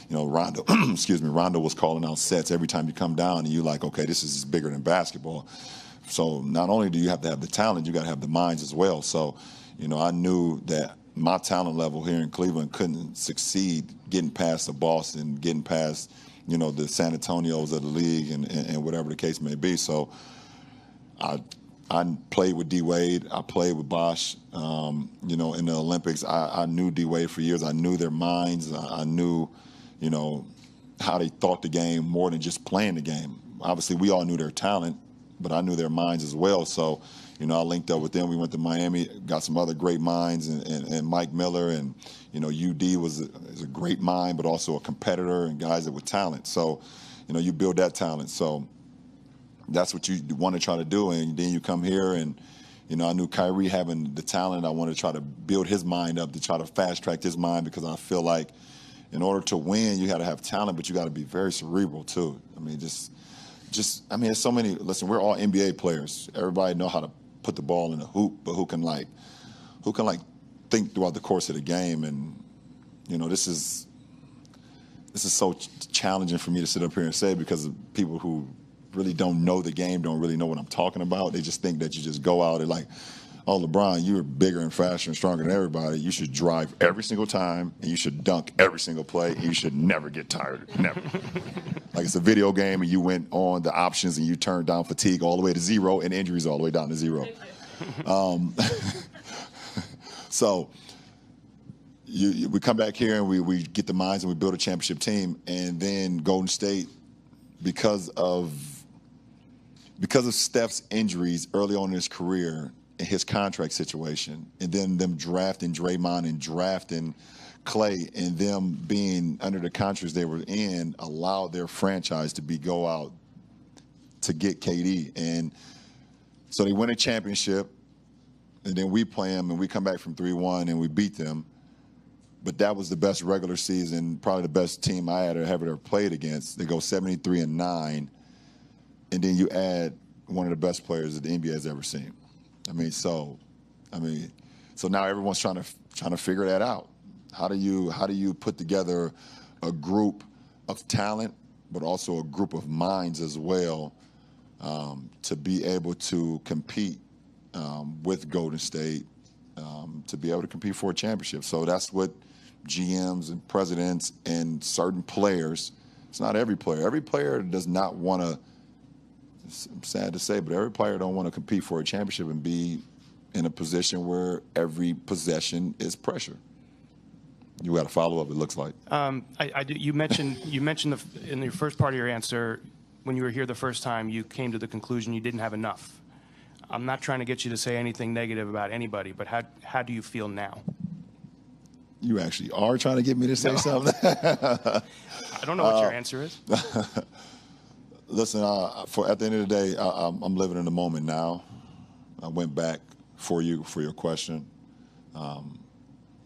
Rondo, excuse me, Rondo was calling out sets every time you come down, and you're like, okay, this is bigger than basketball. So not only do you have to have the talent, you got to have the minds as well. So, I knew that my talent level here in Cleveland couldn't succeed getting past the Boston, getting past, the San Antonios of the league and whatever the case may be. So I played with D Wade. I played with Bosh. In the Olympics, I knew D Wade for years. I knew their minds. I knew, how they thought the game more than just playing the game. Obviously, we all knew their talent, but I knew their minds as well. So, I linked up with them. We went to Miami, got some other great minds, and Mike Miller, and UD is a great mind, but also a competitor and guys that with talent. So, you build that talent. So that's what you want to try to do, and then you come here and. I knew Kyrie having the talent. I wanted to try to build his mind up to try to fast track his mind, because I feel like in order to win, you got to have talent, but you got to be very cerebral too. There's so many. Listen, we're all NBA players. Everybody know how to put the ball in the hoop, but who can think throughout the course of the game? And this is so challenging for me to sit up here and say, because of people who really don't know the game, don't really know what I'm talking about. They just think that you just go out and like, oh, LeBron, you're bigger and faster and stronger than everybody. You should drive every single time, and you should dunk every single play, and you should never get tired. Never. Like it's a video game, and you went on the options, and you turned down fatigue all the way to 0 and injuries all the way down to 0. So we come back here, and we get the minds, and we build a championship team. And then Golden State, because of Steph's injuries early on in his career and his contract situation, and then them drafting Draymond and drafting Clay, and them being under the contracts they were in, allowed their franchise to go out to get KD. And so they win a championship, and then we play them, and we come back from 3-1, and we beat them. But that was the best regular season, probably the best team I had ever played against. They go 73-9, and then you add one of the best players that the NBA has ever seen. So now everyone's trying to figure that out. How do you put together a group of talent, but also a group of minds as well, to be able to compete with Golden State, to be able to compete for a championship? So that's what GMs and presidents and certain players. It's not every player. Every player does not want to. I'm sad to say, but every player don't want to compete for a championship and be in a position where every possession is pressure. You got to follow up. It looks like. I do. You mentioned in your first part of your answer, when you were here the first time, you came to the conclusion you didn't have enough. I'm not trying to get you to say anything negative about anybody, but how do you feel now? You actually are trying to get me to say something? I don't know what your answer is. Listen, at the end of the day, I'm living in the moment now. I went back for your question.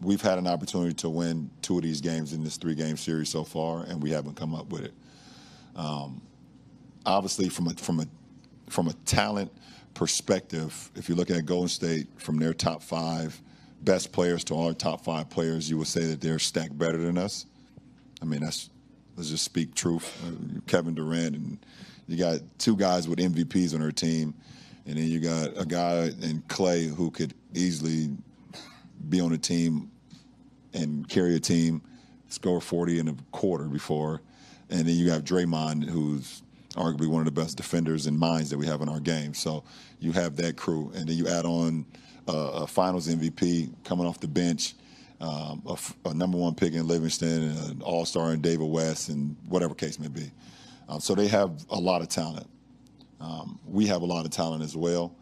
We've had an opportunity to win 2 of these games in this 3-game series so far, and we haven't come up with it. Obviously, from a talent perspective, if you look at Golden State, from their top 5 best players to our top 5 players, you would say that they're stacked better than us. Let's just speak truth. Kevin Durant, and you got 2 guys with MVPs on their team, and then you got a guy in Clay who could easily be on a team and carry a team, score 40 in a quarter before, and then you have Draymond, who's arguably one of the best defenders and minds that we have in our game. So you have that crew, and then you add on a Finals MVP coming off the bench, a number 1 pick in Livingston, an all-star in David West, and whatever case may be. So they have a lot of talent. We have a lot of talent as well,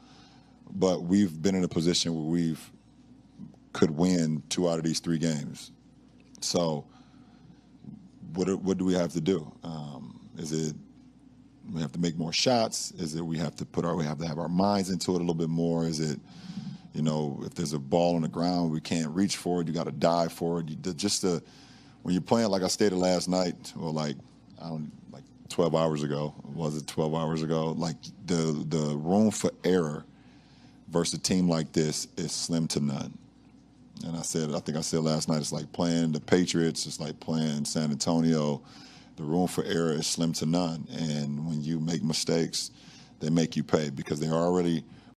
but we've been in a position where we've could win 2 out of these 3 games. So what do we have to do? Is it we have to make more shots? Is it we have to have our minds into it a little bit more? Is it, if there's a ball on the ground, we can't reach for it, you got to dive for it. When you're playing, like I stated last night, or like 12 hours ago, was it 12 hours ago? Like the room for error versus a team like this is slim to none. And I think I said last night, it's like playing the Patriots, it's like playing San Antonio. The room for error is slim to none. And when you make mistakes, they make you pay because they're already –